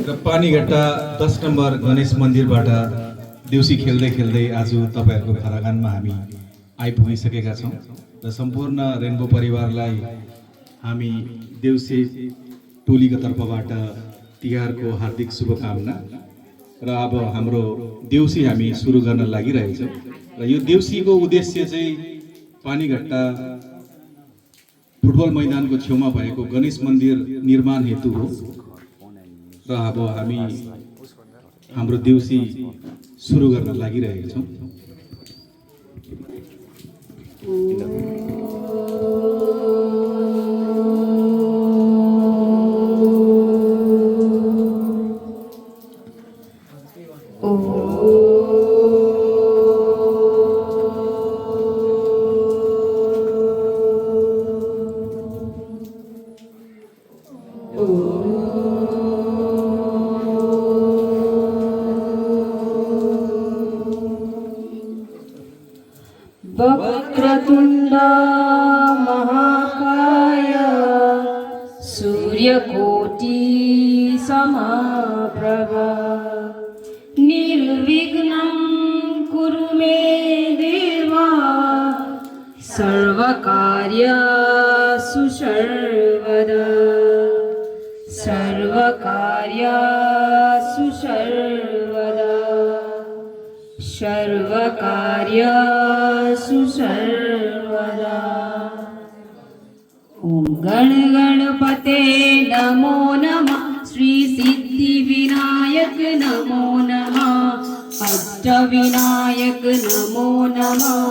र Panighatta 10 number Ganesh मन्दिरबाट Deusi खेल्दै खेल्दै आज तपाईहरुको घर आँगनमा हामी आइपुगिसकेका छौं र सम्पूर्ण रेनबो परिवारलाई हामी देउसी टोलीको तर्फबाट तिहारको हार्दिक शुभकामना। र अब हाम्रो देउसी हामी सुरु गर्न लागिरहेछौं र यो देउसीको उद्देश्य चाहिँ पानीघट्टा फुटबल मैदानको छेउमा भएको गणेश मन्दिर निर्माण हेतु हो र अब हामी हाम्रो देउसी सुरु गर्न लागिरहेका छौं। वक्रतुण्ड महाकाय सूर्यकोटि समप्रभा निर्विघ्नं कुरु मे देवा सर्वकार्येषु सर्वदा सर्वकार्येषु सर्वदा सर्वकार्येषु सर्वदा। ओम गण गणपते नमो नमः श्री सिद्धि विनायक नमो नमः अष्ट विनायक नमो नमः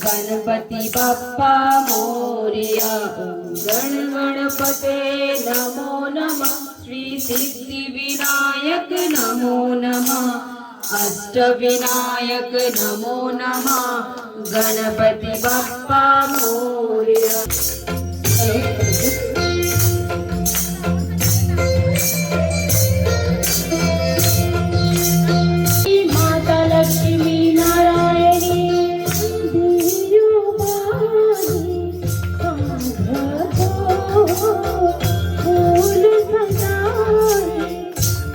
गणपति बप्पा मोरया। ओम गण गणपते नमो नमः श्री सिद्धि विनायक नमो नमः अष्ट विनायक नमो नमः गणपति बप्पा मोरया। माता लक्ष्मी नारायणी देयो बानी फूल सजाए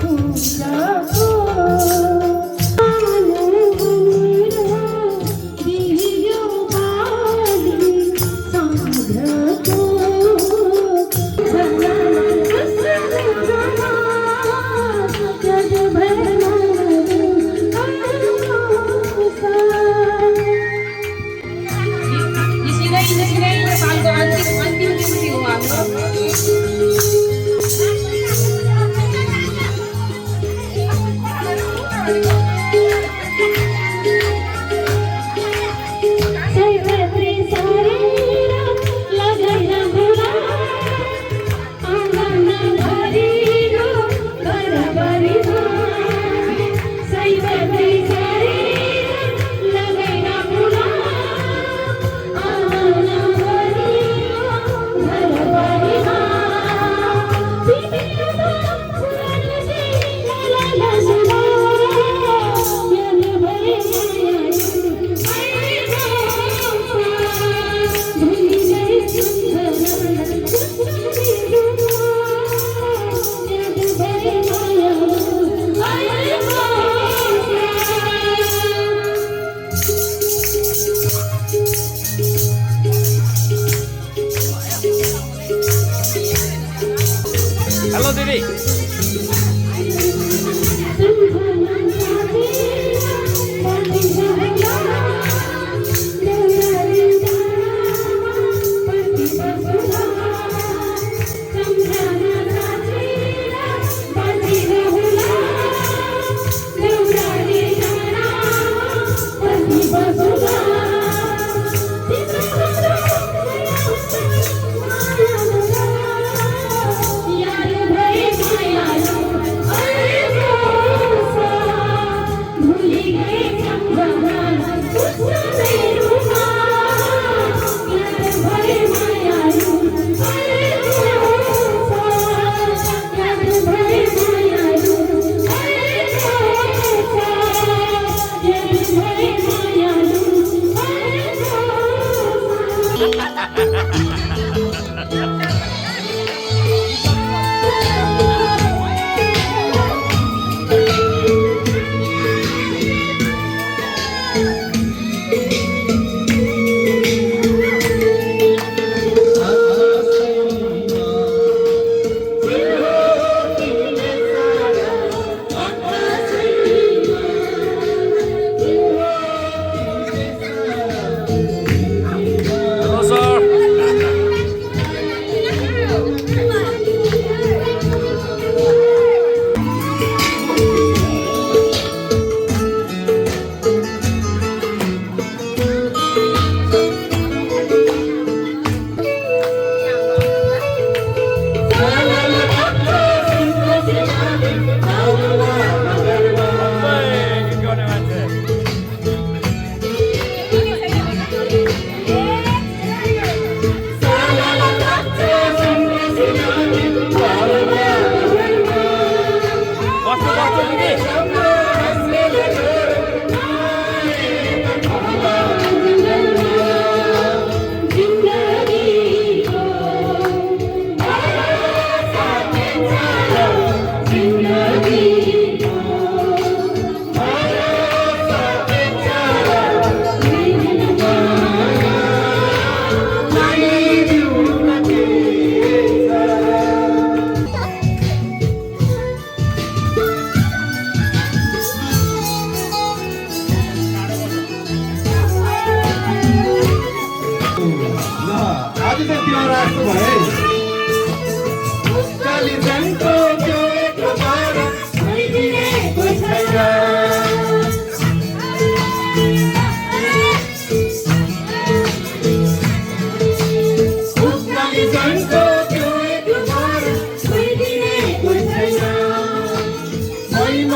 पूजा को दियो बानी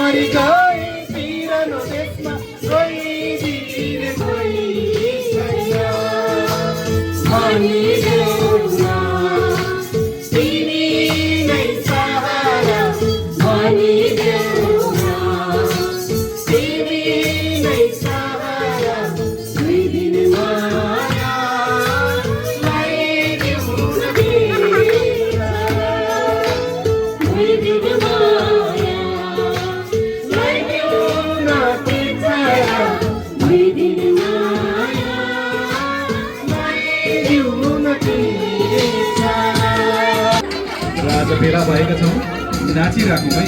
मरि गए पिरानो देशमा कोही वीर कोही छैन भनिदेऊ न तिमी नै सहारा भनिदेऊ न तिमी नै सहारा दुई दिन माया लगाइदेऊ न बेला दुई दिन माया लगाइदेऊ न बेला दुई दिन माया लगाइदेऊ न बेला र आज भेला भएका छौँ नाचिराखौँ है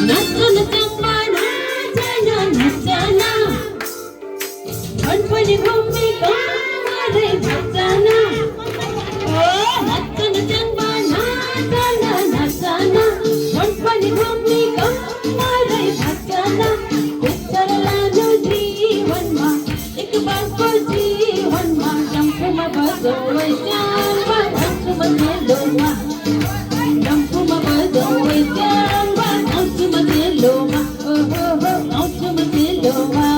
नचन चम्मा नाचन नचन मनपनी घुम्ने कमरे भचन ओ नचन चम्मा नाचन नचन मनपनी घुम्ने कमरे भचन उत्तर लानु जीवनमा एक बारको जीवनमा डम्फुमा बजाउँ श्याममा डम्फुमा मेलोमा डम्फुमा बजाउँ श्याममा डम्फुमा मेलोमा डम्फुमा मेलोमा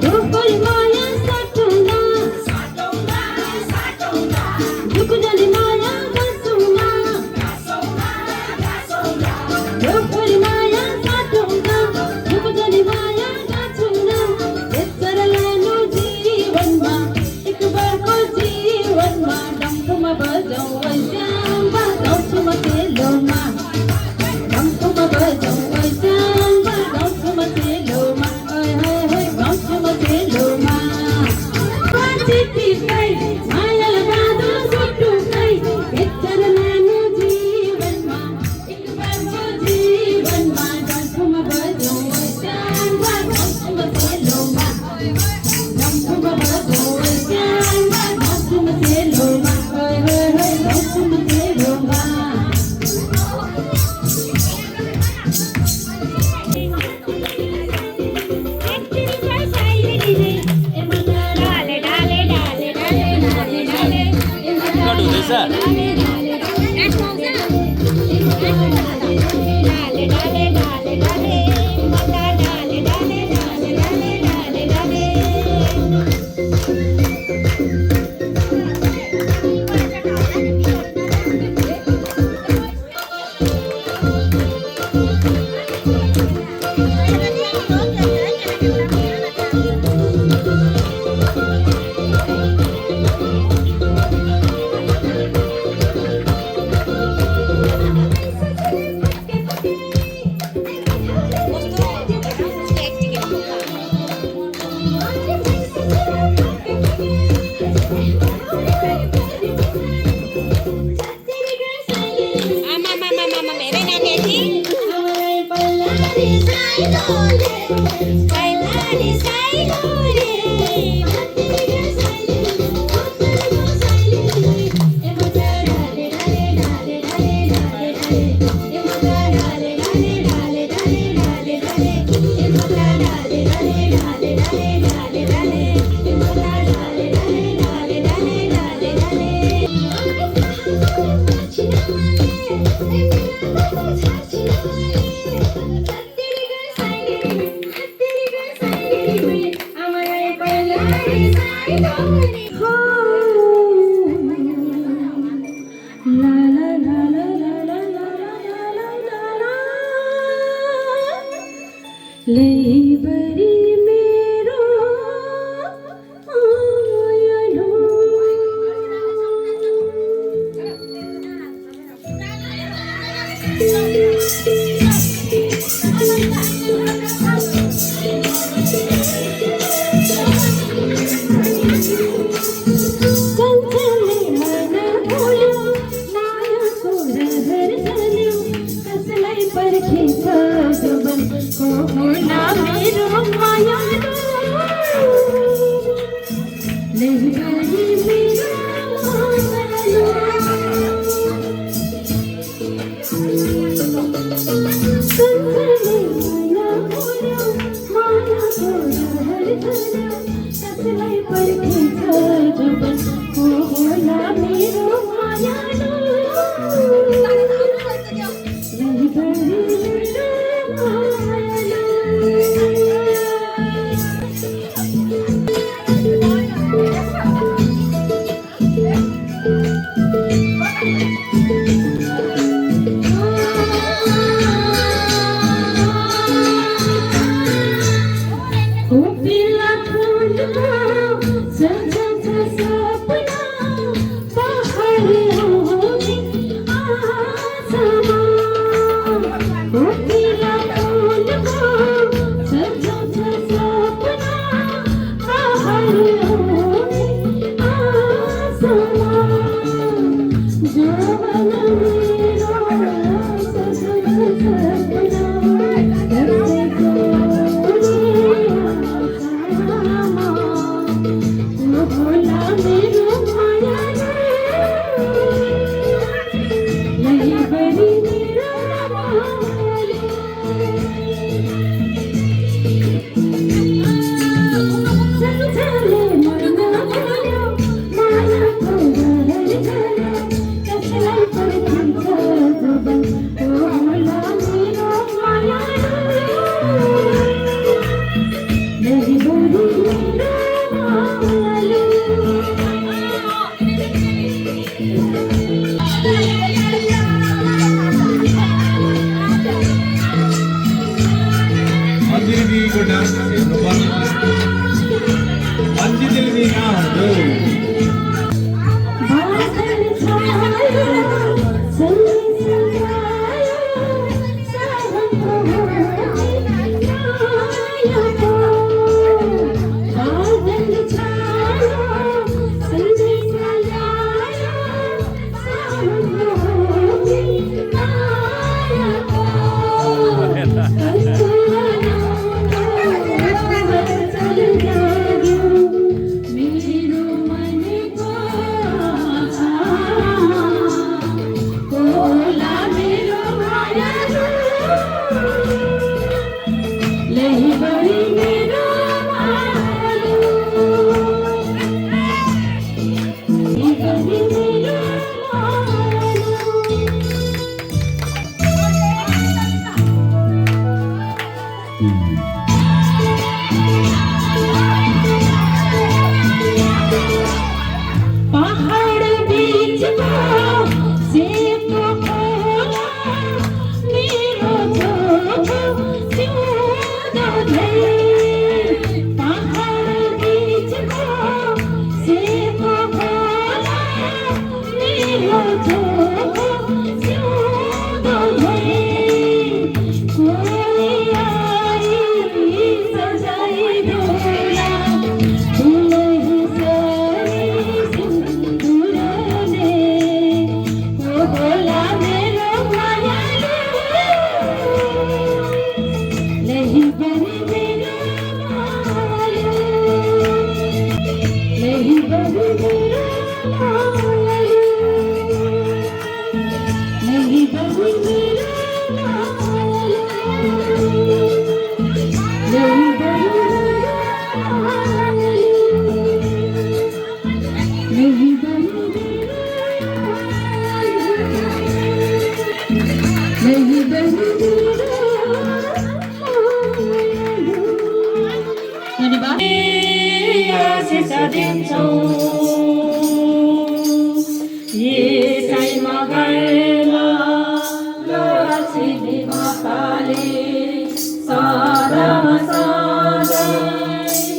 ढुकुरी माया साटौँला ढुकुरी माया गाँसौँला ढुकुरी माया साटौँला ढुकुरी माया गाँसौँला यसर लानु जीवनमा एक बारको जीवनमा डम्फुमा बजाउँ श्याममा डम्फुमा मेलोमा डम्फुमा बजाउँ श्याममा डम्फुमा मेलोमा डम्फुमा मेलोमा चिठीकै माया लगादो सुटुकै यसर लानु जीवनमा एक बारको जीवनमा डम्फुमा बजाउँ श्याममा डम्फुमा मेलोमा डम्फुमा बजाउँ श्याममा डम्फुमा मेलोमा डम्फुमा मेलोमा लेबरी मेरो आयलो चञ्चले मन भुल्यो मायाको रहर चल्यो कसलाई पर्खेछ जबन को होला मेरो मायालो लेबरी मेरो आयलो चञ्चले मन भुल्यो मायाको रहर चल्यो कसलाई पर्खेछ जुबन होला मेरो मायालु लैभरि मेरो मायालु Bila kau sejata sapna bahari asama bila kau sejata sapna bahari asama jawan mero sejata sapna होला मेरो मायालु लैभरि मेरो मायालु संसारले मन बोल्यो मायाको लहर चल्यो कसलाई पर्खिन्छ जुबन होला मेरो मायालु लैभरि मेरो अन्जिलीको डान्स हेर्नुपर्ने अन्जिली यहाँ हो बादल छायो संगी सजायो सावनको मायाको बादल छायो संगी सजायो सावनको मायाको मेरो मनको होला मेरो मायालु लैभरि मेरो मायालु लैभरि मेरो पहाड बीचमा सेतो खोला मेरो छोटो सिउँदो झैँ पहाड बीचमा सेतो खोला मेरो छोटो सिउँदो झैँ कोही आई सजाइदियोला होला मेरो मायालु लैभरि मेरो मायालु लैभरि मेरो मायालु लैभरि मेरो मायालु लैभरि मेरो यसैमा घरमा लक्ष्मी माताले सदामा सधैँ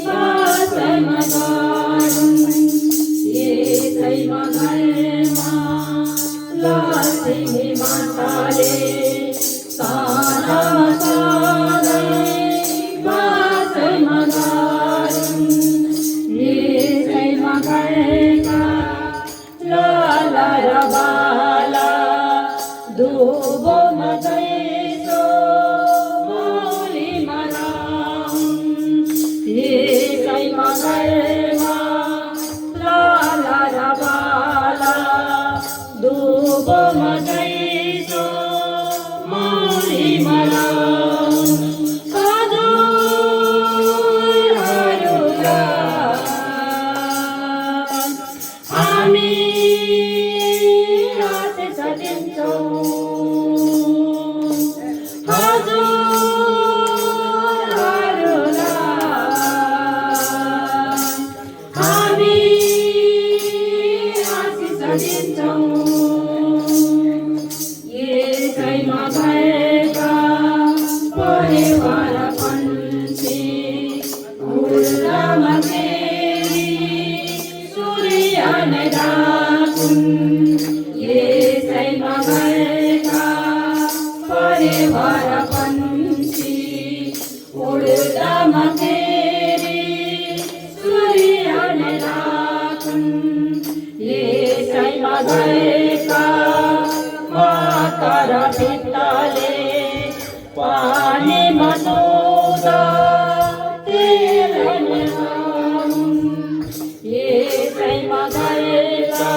बसैमा गरुन् यसैमा घरमा लक्ष्मी माताले सदामा सधैँ बसैमा गरुन् यसैमा फेरि सूर्य नै राखुन् यसैमा गएका परिवार पन्छी उड्दामा फेरि सूर्य नै राखुन् यसैमा गएका माता र पिताले पानीमा नुहाउँदा तेलै नै लाउन् यसैमा गएका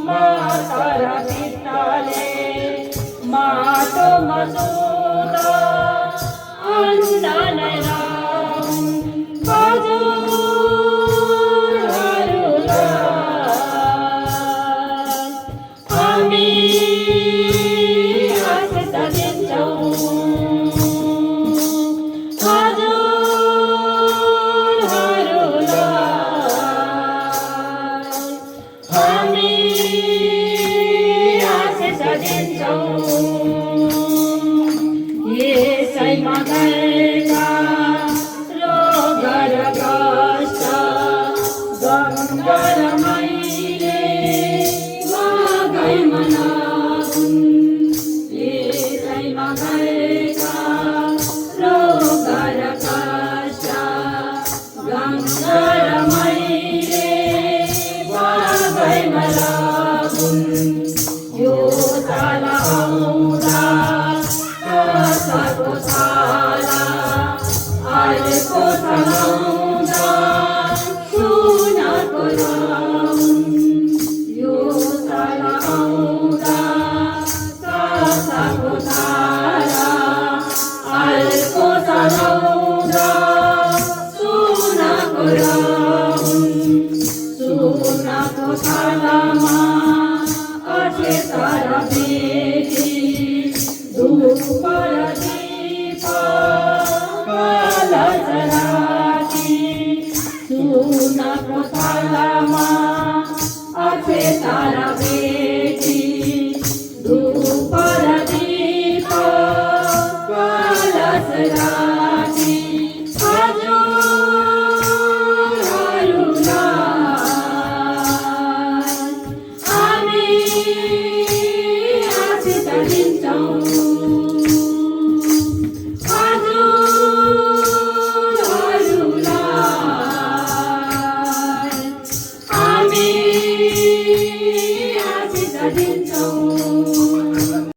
माता र पिताले माटोमा नुहाउँदा अन्न नै लाउन् हजुरहरूलाई हामी आशिष दिन्छौँ हामी आशिष दिन्छौँ यसैमा गएका रोग र कष्ट गङ्गा र मैले मगैमा नहुन् यसैमा गएका रोग र कष्ट गङ्गा र मैले मगैमा नहुन् यो ताला आउँदा कसको ताला अर्को चलाउँदा सुनको लाउन् यो ताला आउँदा कसको ताला अर्को चलाउँदा सुनको लाउन् सुनको तालामा अक्षेत्र बेटी धूप र दीप कलश राखी सुनको थालामा अक्षेत्र बेटी धूप र दीप कलश राखी हजुरहरूलाई हामी आशिष दिन्छौँ हजुरहरूलाई हामी आशिष दिन्छौँ